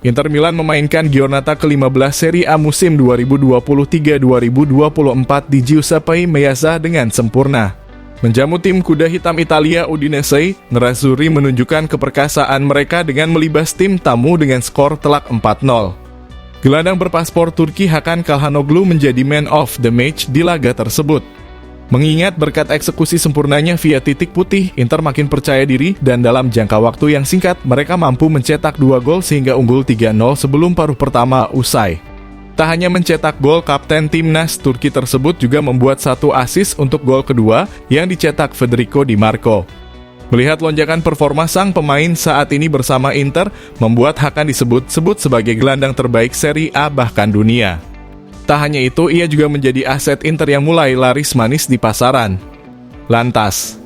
Inter Milan memainkan giornata ke-15 Serie A musim 2023-2024 di Giuseppe Meazza dengan sempurna. Menjamu tim kuda hitam Italia Udinese, Nerazzurri menunjukkan keperkasaan mereka dengan melibas tim tamu dengan skor telak 4-0. Gelandang berpaspor Turki Hakan Calhanoglu menjadi man of the match di laga tersebut. Mengingat berkat eksekusi sempurnanya via titik putih, Inter makin percaya diri dan dalam jangka waktu yang singkat, mereka mampu mencetak 2 gol sehingga unggul 3-0 sebelum paruh pertama usai. Tak hanya mencetak gol, kapten timnas Turki tersebut juga membuat 1 assist untuk gol kedua yang dicetak Federico Di Marco. Melihat lonjakan performa sang pemain saat ini bersama Inter, membuat Hakan disebut-sebut sebagai gelandang terbaik Serie A bahkan dunia. Tak hanya itu, ia juga menjadi aset Inter yang mulai laris manis di pasaran. Lantas,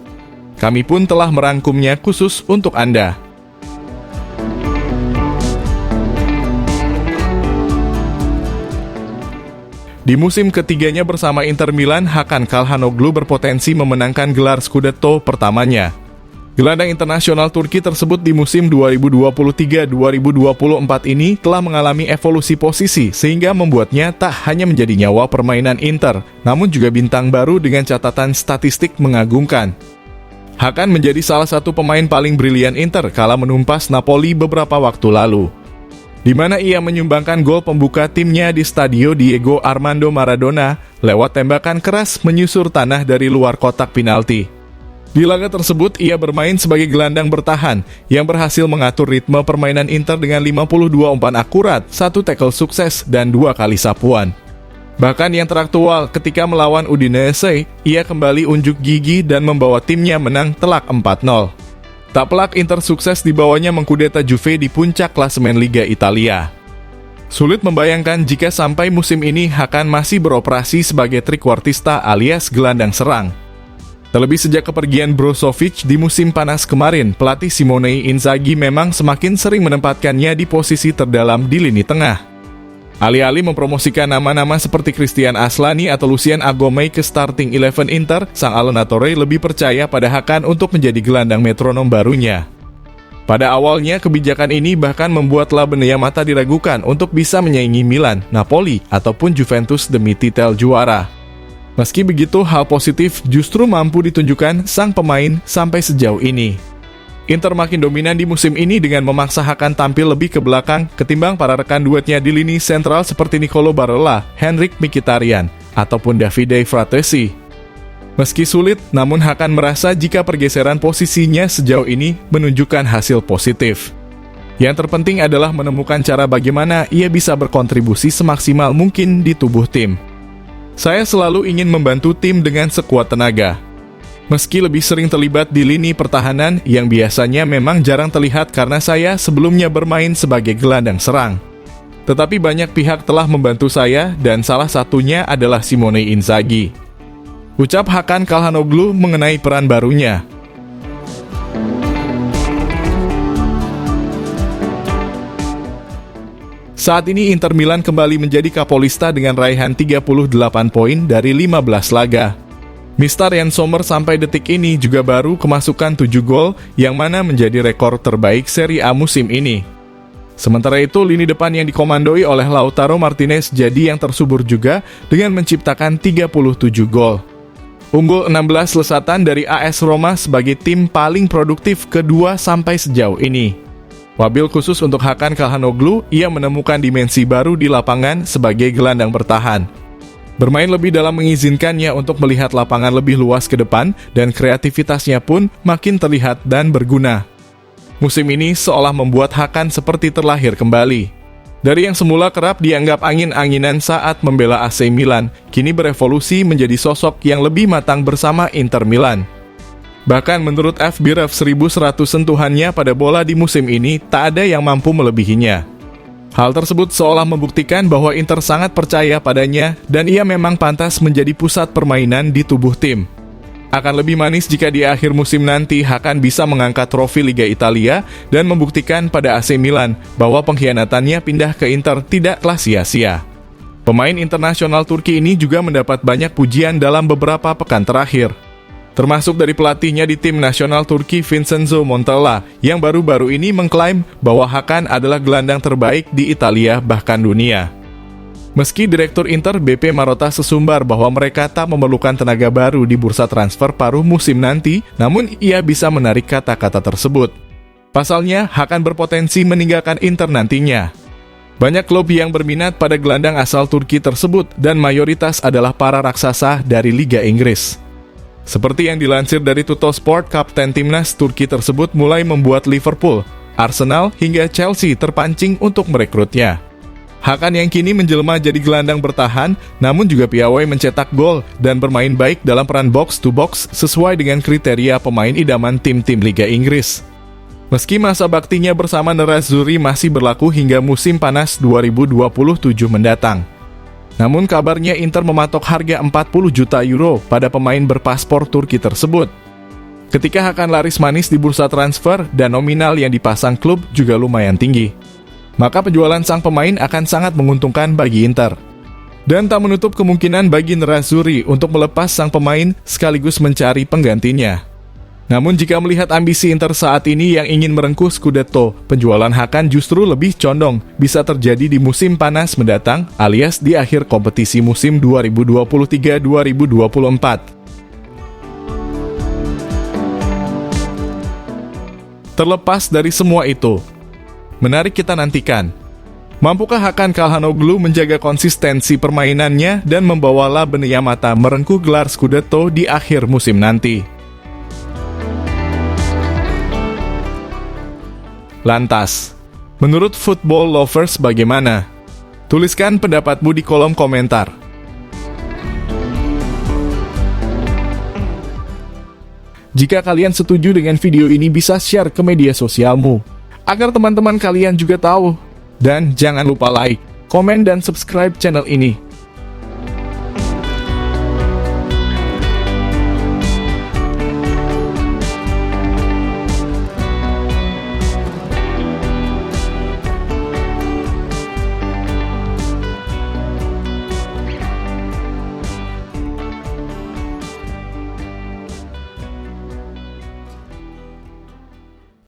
kami pun telah merangkumnya khusus untuk Anda. Di musim ketiganya bersama Inter Milan, Hakan Calhanoglu berpotensi memenangkan gelar Scudetto pertamanya. Gelandang internasional Turki tersebut di musim 2023-2024 ini telah mengalami evolusi posisi sehingga membuatnya tak hanya menjadi nyawa permainan Inter, namun juga bintang baru dengan catatan statistik mengagumkan. Hakan menjadi salah satu pemain paling brilian Inter kala menumpas Napoli beberapa waktu lalu, di mana ia menyumbangkan gol pembuka timnya di Stadio Diego Armando Maradona lewat tembakan keras menyusur tanah dari luar kotak penalti. Di laga tersebut, ia bermain sebagai gelandang bertahan yang berhasil mengatur ritme permainan Inter dengan 52 umpan akurat, 1 tackle sukses, dan 2 kali sapuan. Bahkan yang teraktual ketika melawan Udinese, ia kembali unjuk gigi dan membawa timnya menang telak 4-0. Tak pelak Inter sukses dibawanya mengkudeta Juve di puncak klasemen Liga Italia. Sulit membayangkan jika sampai musim ini Hakan masih beroperasi sebagai trequartista alias gelandang serang. Terlebih sejak kepergian Brozovic di musim panas kemarin, pelatih Simone Inzaghi memang semakin sering menempatkannya di posisi terdalam di lini tengah. Alih-alih mempromosikan nama-nama seperti Christian Aslani atau Lucien Agomey ke starting 11 Inter, sang allenatore lebih percaya pada Hakan untuk menjadi gelandang metronom barunya. Pada awalnya, kebijakan ini bahkan membuat Labenea Mata diragukan untuk bisa menyaingi Milan, Napoli, ataupun Juventus demi titel juara. Meski begitu, hal positif justru mampu ditunjukkan sang pemain sampai sejauh ini. Inter makin dominan di musim ini dengan memaksa Hakan tampil lebih ke belakang ketimbang para rekan duetnya di lini sentral seperti Nicolo Barella, Henrikh Mkhitaryan, ataupun Davide Fratesi. Meski sulit, namun Hakan merasa jika pergeseran posisinya sejauh ini menunjukkan hasil positif. Yang terpenting adalah menemukan cara bagaimana ia bisa berkontribusi semaksimal mungkin di tubuh tim. Saya selalu ingin membantu tim dengan sekuat tenaga. Meski lebih sering terlibat di lini pertahanan yang biasanya memang jarang terlihat karena saya sebelumnya bermain sebagai gelandang serang. Tetapi banyak pihak telah membantu saya dan salah satunya adalah Simone Inzaghi. Ucap Hakan Calhanoglu mengenai peran barunya. Saat ini Inter Milan kembali menjadi kapolista dengan raihan 38 poin dari 15 laga. Mkhitaryan Sommer sampai detik ini juga baru kemasukan 7 gol yang mana menjadi rekor terbaik Serie A musim ini. Sementara itu, lini depan yang dikomandoi oleh Lautaro Martinez jadi yang tersubur juga dengan menciptakan 37 gol. Unggul 16 lesatan dari AS Roma sebagai tim paling produktif kedua sampai sejauh ini. Wabil khusus untuk Hakan Calhanoglu, ia menemukan dimensi baru di lapangan sebagai gelandang bertahan. Bermain lebih dalam mengizinkannya untuk melihat lapangan lebih luas ke depan dan kreativitasnya pun makin terlihat dan berguna. Musim ini seolah membuat Hakan seperti terlahir kembali. Dari yang semula kerap dianggap angin-anginan saat membela AC Milan, kini berevolusi menjadi sosok yang lebih matang bersama Inter Milan. Bahkan menurut FBref 1.100 sentuhannya pada bola di musim ini tak ada yang mampu melebihinya. Hal tersebut seolah membuktikan bahwa Inter sangat percaya padanya dan ia memang pantas menjadi pusat permainan di tubuh tim. Akan lebih manis jika di akhir musim nanti Hakan bisa mengangkat trofi Liga Italia dan membuktikan pada AC Milan bahwa pengkhianatannya pindah ke Inter tidaklah sia-sia. Pemain internasional Turki ini juga mendapat banyak pujian dalam beberapa pekan terakhir. termasuk dari pelatihnya di tim nasional Turki Vincenzo Montella yang baru-baru ini mengklaim bahwa Hakan adalah gelandang terbaik di Italia bahkan dunia. Meski Direktur Inter BP Marotta sesumbar bahwa mereka tak memerlukan tenaga baru di bursa transfer paruh musim nanti, namun ia bisa menarik kata-kata tersebut. Pasalnya, Hakan berpotensi meninggalkan Inter nantinya. Banyak klub yang berminat pada gelandang asal Turki tersebut dan mayoritas adalah para raksasa dari Liga Inggris. Seperti yang dilansir dari Tuttosport, kapten timnas Turki tersebut mulai membuat Liverpool, Arsenal, hingga Chelsea terpancing untuk merekrutnya. Hakan yang kini menjelma jadi gelandang bertahan, namun juga piawai mencetak gol dan bermain baik dalam peran box-to-box sesuai dengan kriteria pemain idaman tim-tim Liga Inggris. Meski masa baktinya bersama Nerazzurri masih berlaku hingga musim panas 2027 mendatang. Namun kabarnya Inter mematok harga 40 juta euro pada pemain berpaspor Turki tersebut. Ketika Hakan laris manis di bursa transfer dan nominal yang dipasang klub juga lumayan tinggi, maka penjualan sang pemain akan sangat menguntungkan bagi Inter. Dan tak menutup kemungkinan bagi Nerazzurri untuk melepas sang pemain sekaligus mencari penggantinya. Namun jika melihat ambisi Inter saat ini yang ingin merengkuh Scudetto, penjualan Hakan justru lebih condong bisa terjadi di musim panas mendatang alias di akhir kompetisi musim 2023-2024. Terlepas dari semua itu, menarik kita nantikan, mampukah Hakan Calhanoglu menjaga konsistensi permainannya dan membawa La Yamata merengkuh gelar Scudetto di akhir musim nanti? Lantas, menurut Football Lovers bagaimana? Tuliskan pendapatmu di kolom komentar. Jika kalian setuju dengan video ini, bisa share ke media sosialmu, agar teman-teman kalian juga tahu. Dan jangan lupa like, komen, dan subscribe channel ini.